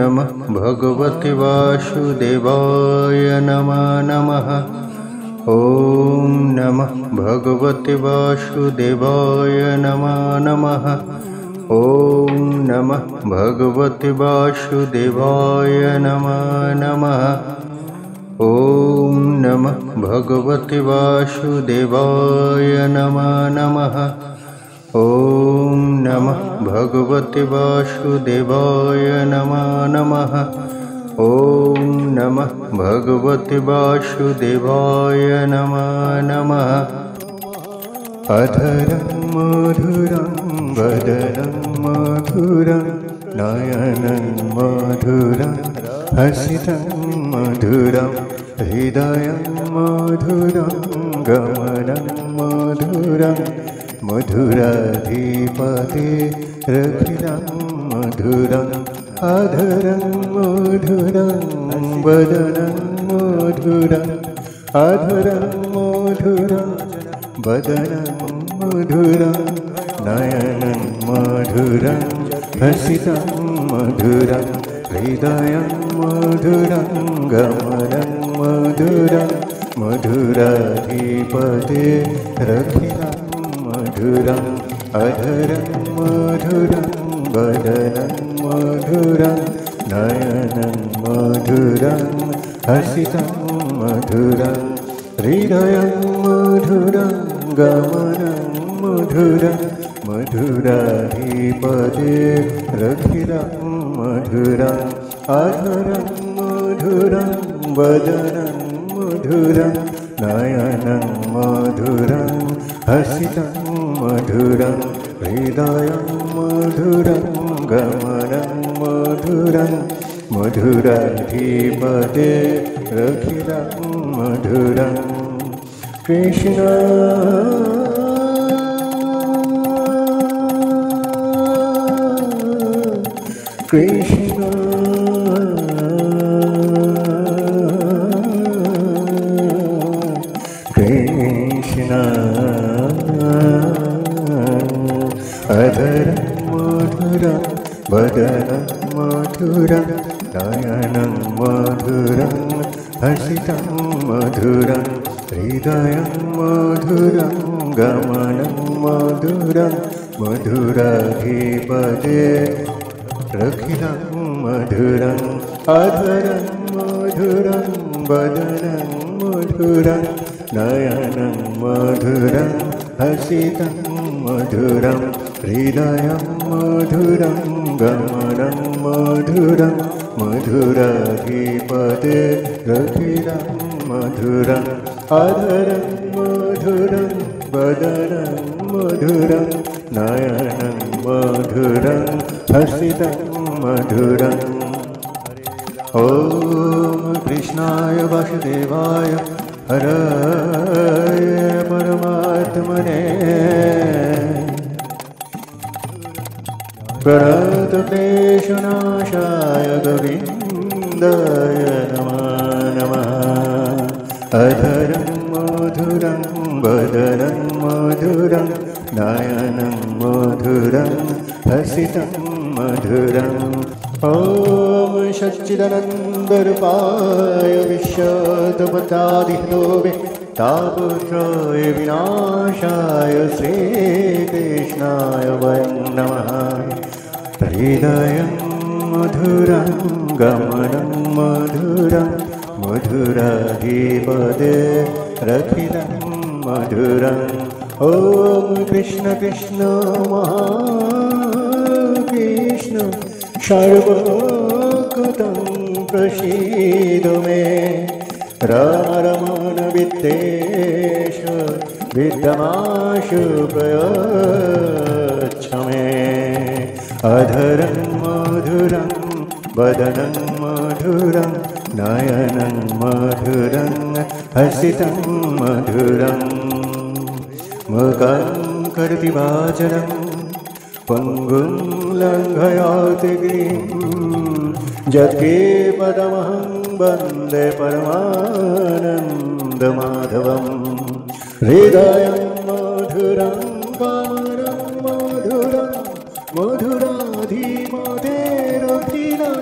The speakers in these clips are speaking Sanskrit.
नमः भगवते वासुदेवाय नमः नमः। ॐ नमः भगवते वासुदेवाय नमः नमः। ॐ नमः भगवते वासुदेवाय नमः नमः। ॐ नमः भगवते वासुदेवाय नमः नमः। ॐ नमः भगवते वासुदेवाय नमः नमः। ॐ नमः भगवते वासुदेवाय नमः नमः। अधरं मधुरं वदनं मधुरं नयनं मधुरं हसितं मधुरं हृदयं मधुरं गमनं मधुरं मधुराधिपते रखिलं मधुरं अधरं मधुरं वदनं मधुरं अधरं मधुरं वदनं मधुरं नयनं मधुरं हसितं मधुरं हृदयं मधुरं गमनं मधुरं मधुराधिपते रखिलं मधुरं अधरं मधुरं वदनं मधुरं नयनं मधुरं हसितं मधुरं हृदयं मधुरं गमनं मधुरं मधुराधिपते रखिलं मधुरं अधरं मधुरं वदनं मधुरं नयनं मधुरं हसितं मधुरं हृदयं मधुरं गमनं मधुरं मधुराधिपते रखिलं मधुरं कृष्ण कृष्ण कृष्ण अधरं मधुरं वदनं मधुरं नयनं मधुरं हसितं मधुरं हृदयं मधुरं गमनं मधुरं मधुराधिपते रखिलं मधुरं अधरं मधुरं वदनं मधुरं नयनं मधुरं हसितं मधुरं हृदयं मधुरं गमनं मधुरं मधुराधिपते रखिलं मधुरं अधरं मधुरं वदनं मधुरं नयनं मधुरं हसितं मधुरम् ॐ कृष्णाय वासुदेवाय हरये परमात्मने प्रणतक्लेशनाशाय गोविन्दाय नमः नमः। अधरं मधुरं वदनं मधुरं नयनं मधुरं हसितं मधुरम् ॐ सच्चिदानन्दरूपाय विश्वोत्पत्त्यादिहेतवे तापत्रय विनाशाय श्रीकृष्णाय वयं नमः। हृदयं मधुरं गमनं मधुरं मधुराधिपते रखिलं मधुरं ॐ कृष्ण कृष्ण महाकृष्ण सर्वगतं प्रसीद मे राम रमण विद्वेष विद्यमाशु प्रयच्छ मे अधरं मधुरं वदनं मधुरं नयनं मधुरं हसितं मधुरं मुखं करोति वाचनं पंगुं लंघयाति गिरिं यत्कृपातमहं वन्दे परमानन्दमाधवम् हृदयं मधुरं गमनं मधुरं मधुराधिपते रखिलं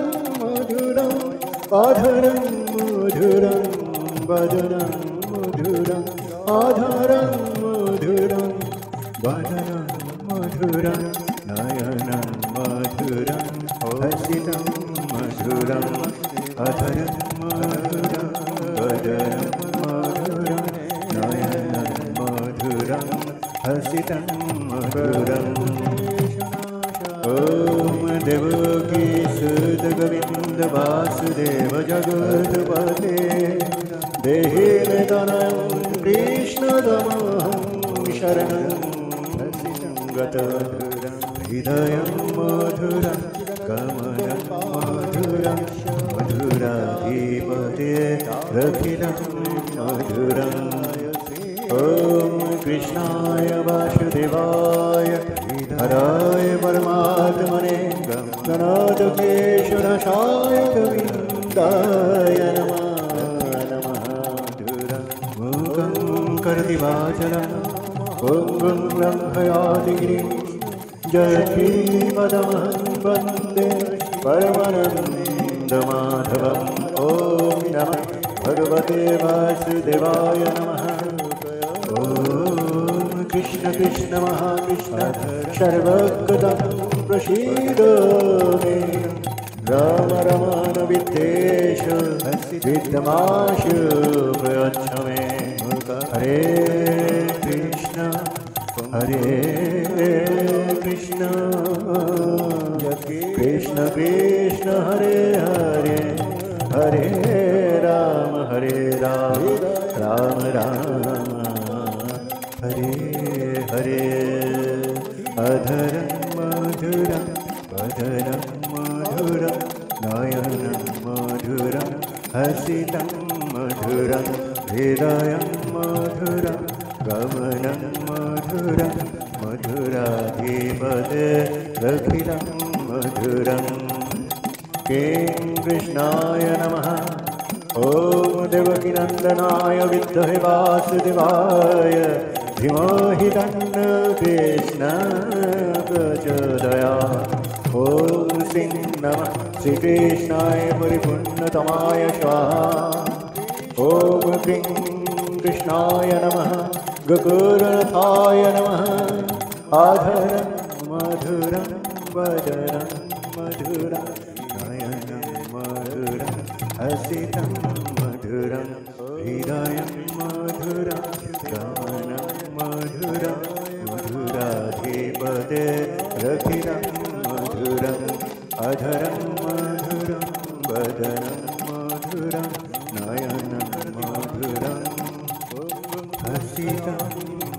अधरं मधुरं वदनं मधुरं अधरं मधुरं वदनं मधुरं नयनं मधुरं हसितं मधुरं अधरं मधुरं वदनं मधुरं नयनं मधुरं हसितं मधुरम् ॐ देवकी सुत गोविन्द वासुदेव जगत्पते देहि मे तनयं कृष्णतमहं शरणं गतधुरं हृदयं मधुरं कमलं मधुरं मधुराधिपते रखिलं मधुरम् ॐ कृष्णाय वासुदेवाय हराय परमात्मने गणाधकेशरसाय गोविन्दाय नमः मूकं करोति वाचालं पङ्गुं लङ्घयाति गिरिं जयतीपदमहं वन्दे परमानन्दमाधवम् ॐ नमः भगवते वासुदेवाय नमः ॐ कृष्ण कृष्ण महाकृष्ण सर्वगतं प्रसीद मे राम रमण विद्वेष विद्यमाशु प्रयच्छ मे हरे कृष्ण कृष्ण कृष्ण हरे हरे हरे राम राम राम हरे हरे अधरं मधुरं वदनं मधुरं नयनं मधुरं हसितं मधुरं हृदयं मधुरं गमनं मधुरं मधुराधिपते रखिलं मधुरम् किं कृष्णाय नमः ॐ देवकीनन्दनाय विद्महे वासुदेवाय धीमहि तन्नो कृष्णः प्रचोदयात् ॐ श्रीं नमः श्रीकृष्णाय परिपूर्णतमाय स्वाहा ॐ क्रीं कृष्णाय नमः गोकुलनाथाय नमः आधरं मधुरं वदनं मधुरं नयनं मधुरं हसितं मधुरं हृदयं मधुरं गमनं मधुरं मधुराधिपते रखिलं मधुरम् अधरं मधुरं वदनं मधुरं नयनं मधुरं हसितं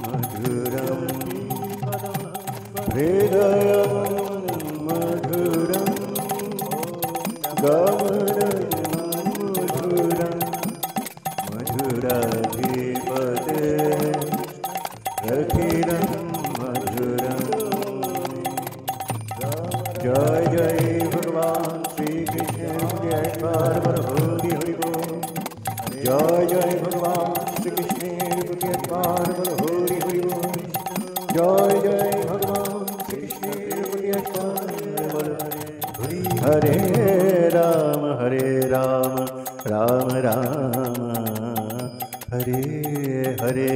मधुरम् हृदयं मधुरं गमनं मधुरं मधुराधिपते रखिलं मधुरम् जय जय भगवान श्री कृष्ण जय पार्वती हरि बोल जय जय भगवान श्री कृष्ण जय पार्वती हरि बोल जय जय भगवान श्री कृष्ण जय पार्वती हरे राम राम राम हरे हरे